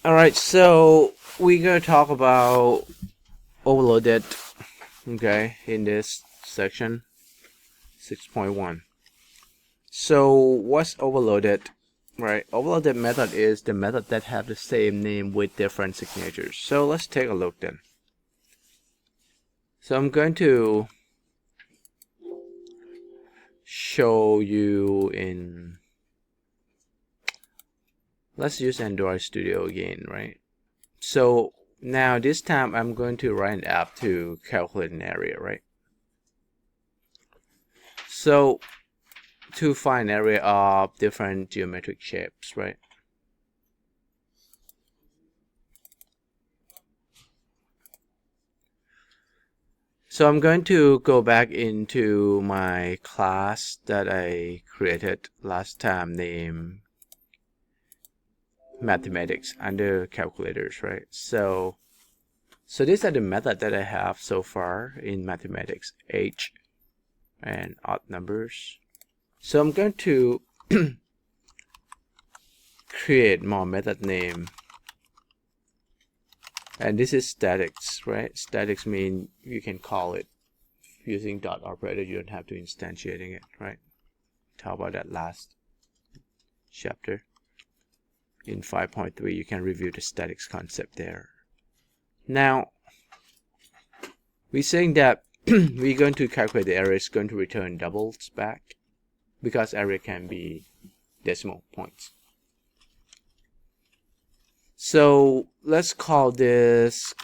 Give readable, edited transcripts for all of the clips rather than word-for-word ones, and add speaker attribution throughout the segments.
Speaker 1: Alright, so we're going to talk about overloaded, okay, in this section 6.1. So what's overloaded? Right, overloaded method is the method that have the same name with different signatures. So let's take a look then. So I'm going to show you in, let's use Android Studio again, right? So now this time I'm going to write an app to calculate an area, right? So to find an area of different geometric shapes, right? So I'm going to go back into my class that I created last time named mathematics under calculators, right? So these are the methods that I have so far in mathematics, H and odd numbers. So I'm going to create more method name. And this is statics, right? Statics mean you can call it using dot operator. You don't have to instantiating it, right? Talk about that last chapter. In 5.3, you can review the statics concept there. Now, we're saying that we're going to calculate the area is going to return doubles back because area can be decimal points. So let's call this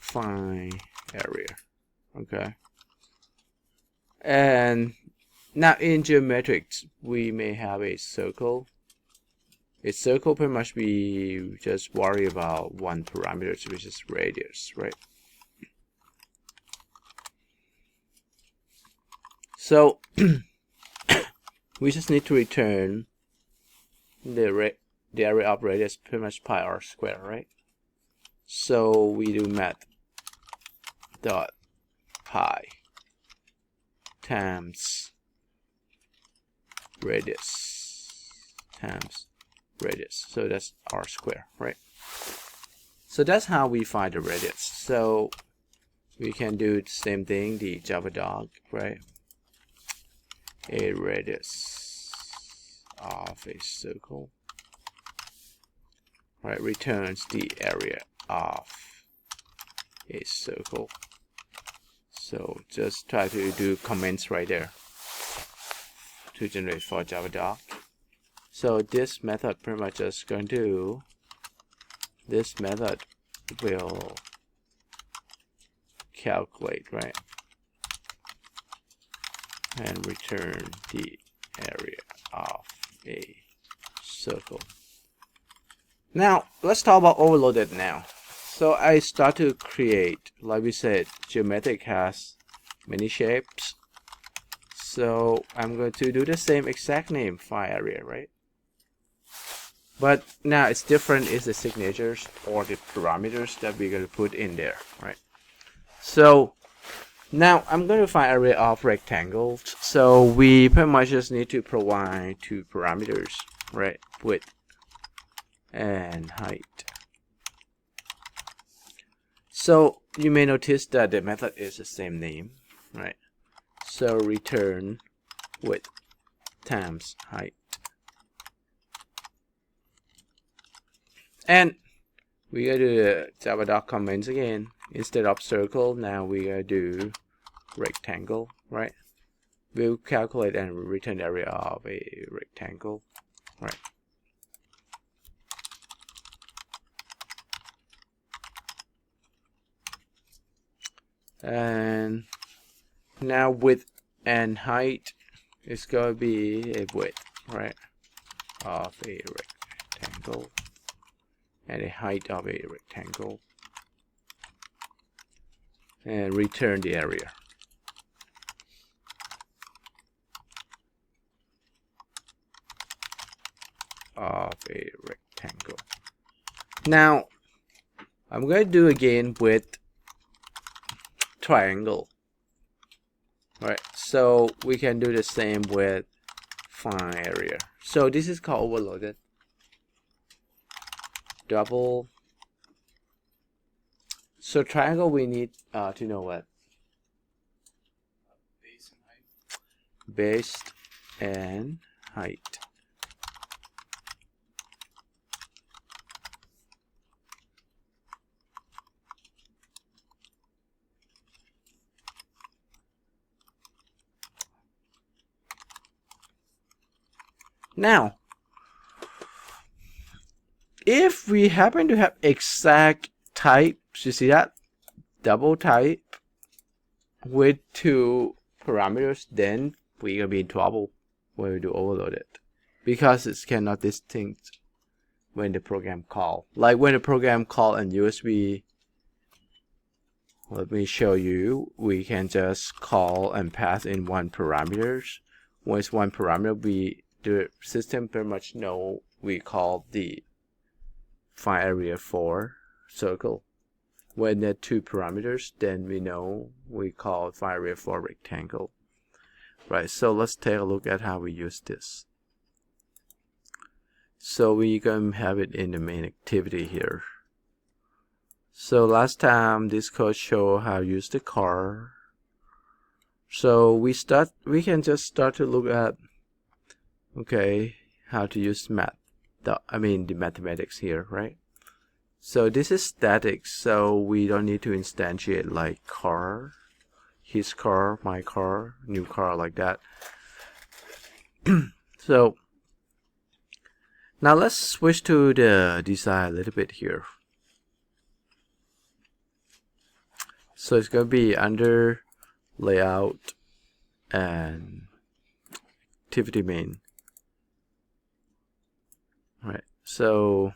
Speaker 1: find area, okay? And now in geometrics, we may have a circle. A circle pretty much we just worry about one parameter, which is radius, right? So we just need to return the area of radius pretty much pi r squared, right? So we do math dot pi times radius times radius. So that's r squared, right? So that's how we find the radius. So we can do the same thing, the Java dog, right? A radius of a circle, right, returns the area of a circle. So just try to do comments right there to generate for Java dog. So this method pretty much just going to, this method will calculate, right, and return the area of a circle. Now let's talk about overloaded now. So I start to create, like we said, geometric has many shapes. So I'm going to do the same exact name, find area, right? But now it's different is the signatures or the parameters that we're going to put in there, right? So now I'm going to find area of rectangles. So we pretty much just need to provide two parameters, right? Width and height. So you may notice that the method is the same name, right? So return width times height. And we gotta do the Java dot comments again. Instead of circle, now we gotta do rectangle, right? We'll calculate and return the area of a rectangle, right? And now width and height is going to be a width, right, of a rectangle and a height of a rectangle, and return the area of a rectangle. Now I'm going to do again with triangle, right? So we can do the same with find area. So this is called overloaded. double. So triangle, we need to know what? Base and height. Now, if we happen to have exact types, you see that? Double type with 2 parameters, then we're going to be in trouble when we do overloaded, because it cannot distinct when the program call. Like when the program call and USB, let me show you, we can just call and pass in 1 parameters. Once 1 parameter, the system pretty much know we call the file area for circle. When there are 2 parameters, then we know we call file area for rectangle. Right, so let's take a look at how we use this. So we're going to have it in the main activity here. So last time this code showed how to use the car. So we can just start to look at, okay, how to use the mathematics here, right? So this is static, so we don't need to instantiate like car, his car, my car, new car, like that. So now let's switch to the design a little bit here. So it's going to be under layout and activity main. All right, so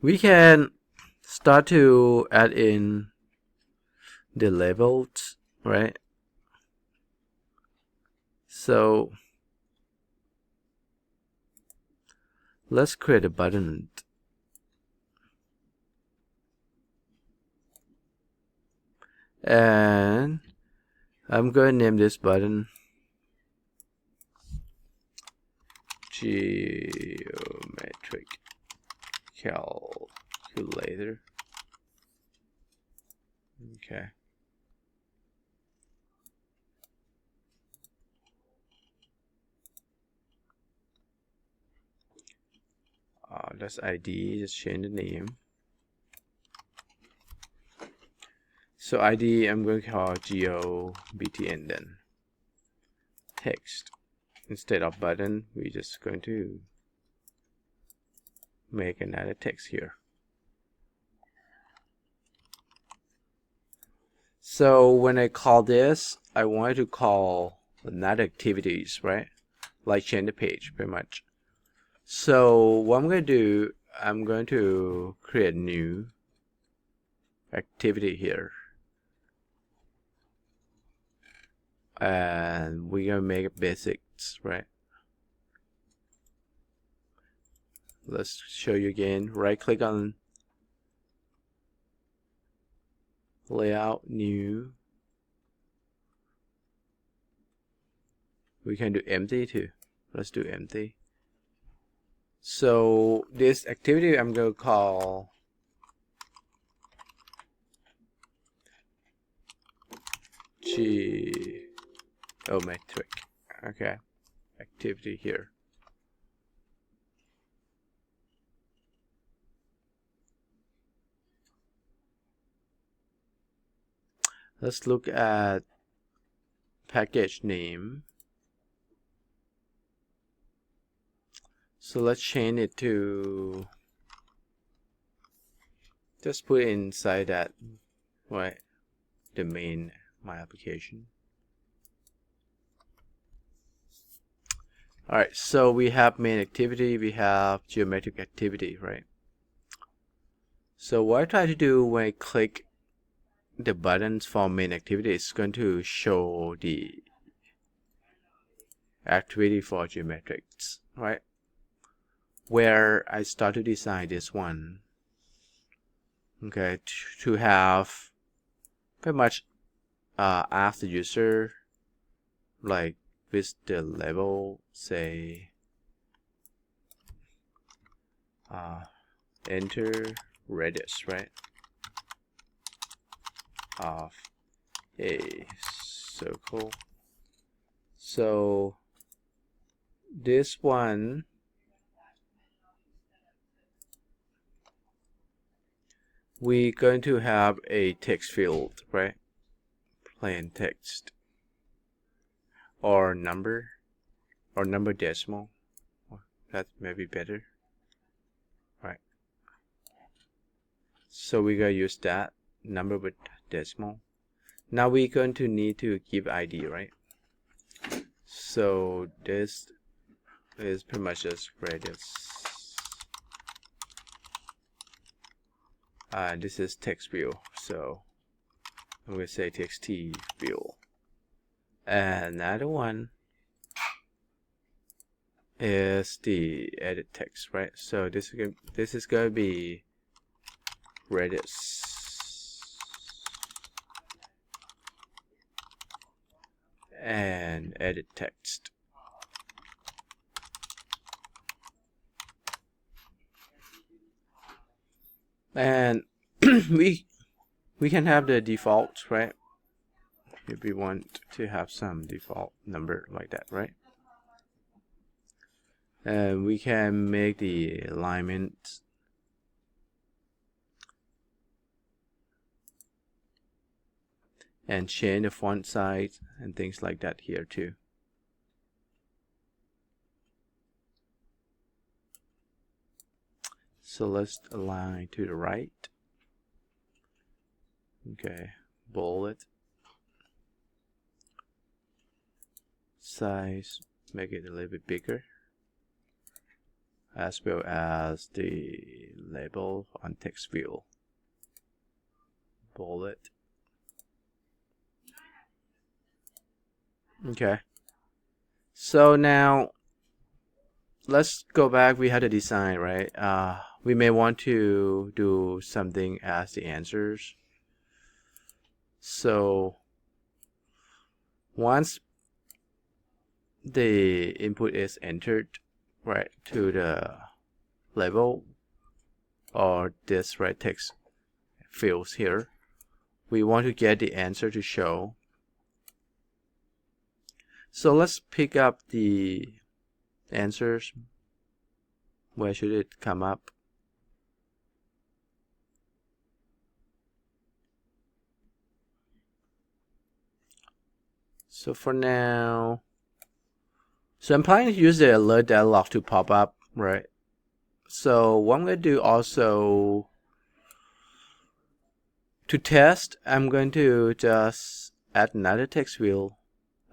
Speaker 1: we can start to add in the labels, right? So let's create a button. And I'm going to name this button Geometric Calculator. Okay. That's ID, just change the name. So ID, I'm going to call GeoBTN then. Text. Instead of button, we're just going to make another text here. So when I call this, I want to call another activities, right? Like change the page, pretty much. So what I'm going to do, I'm going to create a new activity here. And we're going to make it basics, right? Let's show you again. Right click on layout, new. We can do empty too. Let's do empty. So this activity I'm going to call Geometric. Okay, activity here. Let's look at package name. So let's change it to, just put it inside that, right, the main my application. Alright, so we have main activity, we have geometric activity, right? So what I try to do when I click the buttons for main activity is going to show the activity for geometrics, right? Where I start to design this one, okay, to have pretty much ask the user, like with the level, say enter radius, right, of a circle. So this one we're going to have a text field, right? Plain text or number decimal. That may be better, right? So we're going to use that number with decimal. Now we're going to need to give ID, right? So this is pretty much just radius. This is text view, so I'm going to say txt view. And another one is the edit text, right? So this is going to be radius and edit text. And we can have the default, right? If we want to have some default number like that, right? And we can make the alignment and change the font size and things like that here too. So let's align to the right. Okay, bullet size, make it a little bit bigger, as well as the label on text view. Bullet. Okay. So now let's go back. We had a design, right? We may want to do something as the answers. So once the input is entered, right, to the label or this right text fields here, we want to get the answer to show. So let's pick up the answers. Where should it come up? So for now, so I'm planning to use the alert dialog to pop up, right? So what I'm going to do also to test, I'm going to just add another text field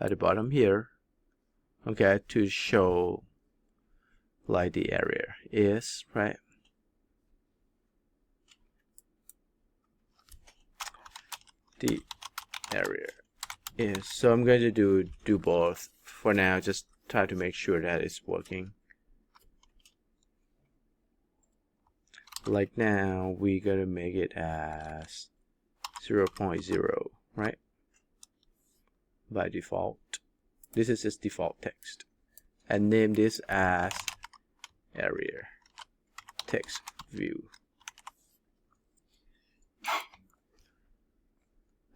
Speaker 1: at the bottom here, okay, to show like the area is, right? The area is. So I'm going to do both for now. Just try to make sure that it's working. Like now, we're gonna make it as 0.0, right? By default, this is its default text, and name this as area text view.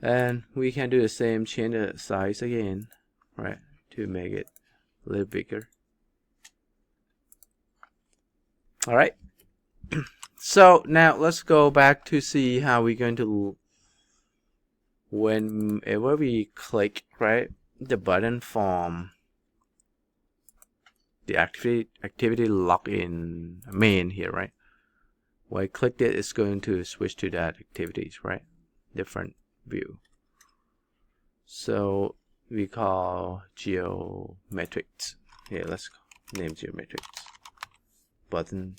Speaker 1: And we can do the same, change the size again, right, to make it a little bigger. All right. So now let's go back to see how we're going to, whenever we click, right, the button from the activity login main here, right? When I click it, it's going to switch to that activities, right? Different view. So we call geometrics. Here, let's name geometrics button.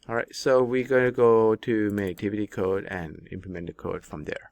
Speaker 1: All right, so we're going to go to main activity code and implement the code from there.